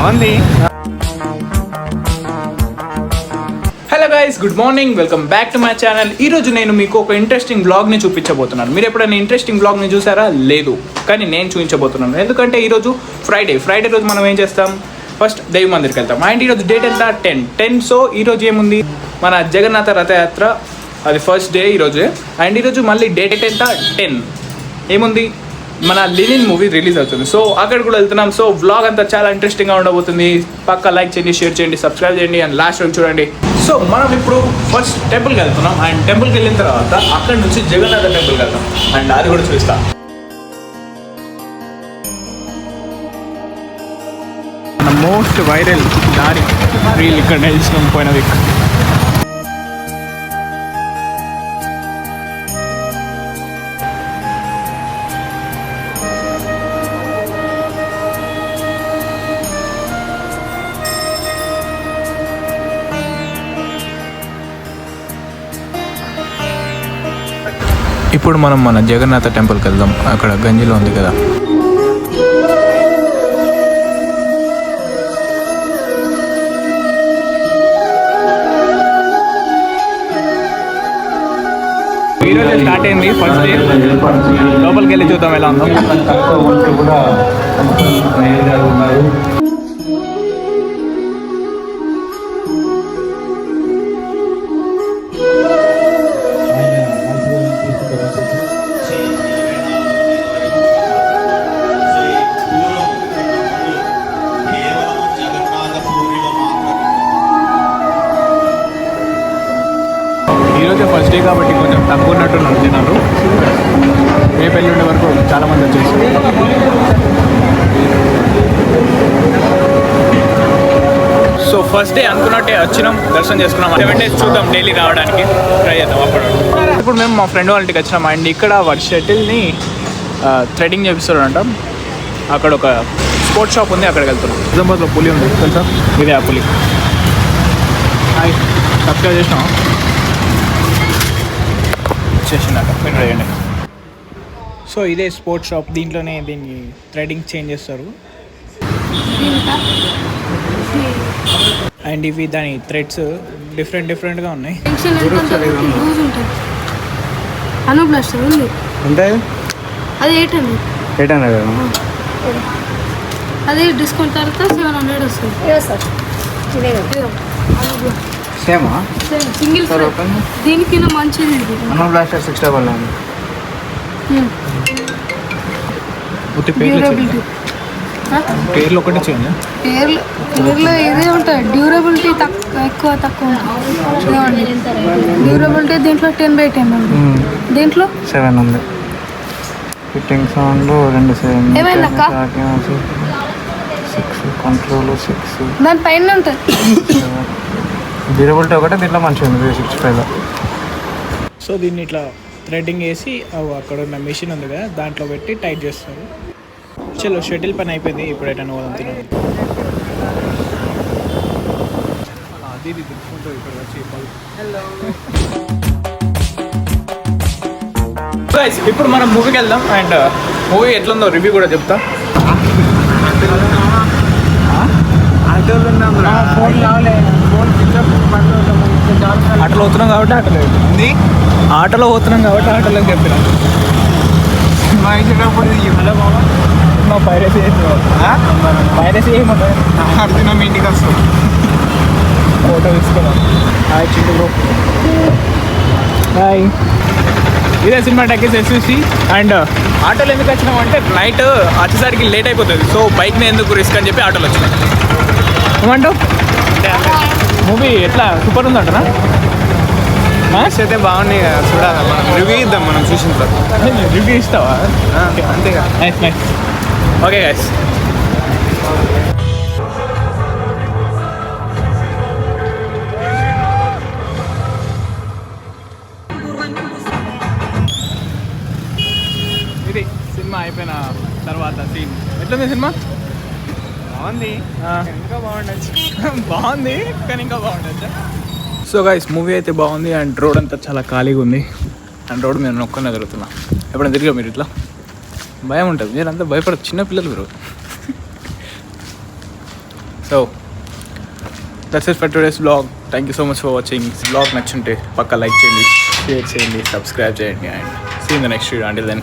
బాగుంది. Hello guys, good morning, welcome back to my channel. ఈరోజు నేను మీకు ఒక ఇంట్రెస్టింగ్ బ్లాగ్ని చూపించబోతున్నాను. మీరు ఎప్పుడైనా ఇంట్రెస్టింగ్ బ్లాగ్ని చూసారా? లేదు, కానీ నేను చూపించబోతున్నాను. ఎందుకంటే ఈరోజు ఫ్రైడే రోజు మనం ఏం చేస్తాం? ఫస్ట్ దైవ మందిర్కి వెళ్తాం. అండ్ ఈరోజు డేట్ ఎంత? 10. సో ఈరోజు ఏముంది? మన జగన్నాథ రథయాత్ర, అది ఫస్ట్ డే ఈరోజు. అండ్ ఈరోజు మళ్ళీ డేట్ ఎంత? 10. ఏముంది? మన లెనిన్ మూవీ రిలీజ్ అవుతుంది. సో అక్కడ కూడా వెళ్తున్నాం. సో వ్లాగ్ అంతా చాలా ఇంట్రెస్టింగ్గా ఉండబోతుంది. పక్కా లైక్ చేయండి, షేర్ చేయండి, సబ్స్క్రైబ్ చేయండి అండ్ లాస్ట్ వరకు చూడండి. సో మనం ఇప్పుడు ఫస్ట్ టెంపుల్కి వెళ్తున్నాం. అండ్ టెంపుల్కి వెళ్ళిన తర్వాత అక్కడ నుంచి జగన్నాథ టెంపుల్కి వెళ్తాం. అండ్ అది కూడా చూపిస్తాం. మన మోస్ట్ వైరల్ దారి రీల్ ఇక్కడ నిలిచినాం పోయిన వీక్. ఇప్పుడు మనం మన జగన్నాథ టెంపుల్కి వెళ్దాం. అక్కడ గంజిలో ఉంది కదా. ఈరోజు స్టార్ట్ అయింది ఫస్ట్ డే. లోపలికి వెళ్ళి చూద్దాం ఎలా ఉందో. ఈరోజే ఫస్ట్ డే కాబట్టి కొంచెం తక్కువ ఉన్నట్టు నడుతున్నారు. రేపు ఎల్లుండే వరకు చాలామంది వచ్చేసి. సో ఫస్ట్ డే అనుకున్నట్టే వచ్చినాం, దర్శనం చేసుకున్నాం. 7 days చూద్దాం, డైలీ రావడానికి ట్రై చేద్దాం. ఇప్పుడు మేము మా ఫ్రెండ్ వాళ్ళ ఇంటికి వచ్చినాం. అండ్ ఇక్కడ వాడి షటిల్ని థ్రెడింగ్ చేపిస్తాడంట. అక్కడ ఒక స్పోర్ట్స్ షాప్ ఉంది, అక్కడికి వెళ్తున్నాం. నిజామాబాద్లో పులి ఉంది తెలుసా? ఇదే ఆ పులి. హాయ్, సబ్స్క్రైబ్ చేసినాం చేసినాక మీరు వేయండి. సో ఇదే స్పోర్ట్స్ షాప్. దీంట్లోనే దీన్ని థ్రెడింగ్ చేంజ్ చేస్తారు. అండ్ ఇవి దాని థ్రెడ్స్ డిఫరెంట్గా ఉన్నాయి. అది 800 అదే డిస్కౌంట్ తర్వాత 700 వస్తుంది. సేమా? సింగిల్ దీనికి మంచిది. బ్లాస్టర్ 699. పేర్లు ఒకటి చేయండి. పేర్లో ఇదే ఉంటాయి. డ్యూరబిలిటీ ఎక్కువ తక్కువ ఉంటుంది. డ్యూరబిలిటీ దీంట్లో 10/10 ఉంది. దీంట్లో 7 ఉంది. Fitting sound 2 ఏమైందక్క? 6 కంట్రోల్ 6 దాని పైన ఉంటుంది. డ్యూరబిలిటీ ఒకటే, దీంట్లో మంచిగా ఉంది 365లో. సో దీన్ని ఇట్లా థ్రెడ్డింగ్ వేసి అక్కడ ఉన్న మెషిన్ ఉంది కదా, దాంట్లో పెట్టి టైట్ చేస్తారు. చలో, షటిల్ పని అయిపోయింది. ఇప్పుడు ఎటన్నా పోదాం తినదు. అది దిక్కుంటుంది ఇక్కడ వచ్చి. ఇప్పుడు మనం మూవీకి వెళ్దాం. అండ్ మూవీ ఎట్లుందో రివ్యూ కూడా చెప్తా. ఆటలో పోతున్నాం కాబట్టి ఆటలో ఉంది. ఆటలో పోతున్నాం కాబట్టి ఆటలో చెప్పిన పైరసీ అర్థం మీ ఇంటికి వస్తాం. ఫోటో తీసుకున్నాం. Hi Chintu bro. హాయ్. ఇదే సినిమా టాకీస్ SVC. అండ్ ఆటోలో ఎందుకు వచ్చినాం అంటే నైట్ వచ్చేసరికి లేట్ అయిపోతుంది. సో బైక్ని ఎందుకు రిస్క్ అని చెప్పి ఆటోలో వచ్చినాం. ఏమంటావు? మూవీ ఎట్లా సూపర్ ఉందంటారా? అయితే బాగున్నాయి కదా, చూడాలి. మనం రివ్యూ ఇద్దాం మనం చూసిన తర్వాత. రివ్యూ ఇస్తావా? అంతేగా. Nice nice. Okay guys. ఇది సినిమా అయిపోయిన తర్వాత సీన్ ఎట్లుంది సినిమా? బాగుంది, ఇంకా బాగుండొచ్చు. బాగుంది కానీ ఇంకా బాగుండొచ్చు. సో గైస్, మూవీ అయితే బాగుంది. అండ్ రోడ్ అంతా చాలా ఖాళీగా ఉంది. అండ్ రోడ్ మీద నొక్కనే తిరుగుతున్నా. ఎప్పుడైనా తిరిగా మీరు ఇట్లా? భయం ఉంటుంది, మీరు అంతా భయపడదు, చిన్నపిల్లలు మీరు. So that's it for today's blog. Thank you so much for watching. Blog నచ్చుంటే పక్క లైక్ చేయండి, షేర్ చేయండి, సబ్స్క్రైబ్ చేయండి and see in the next video. Until then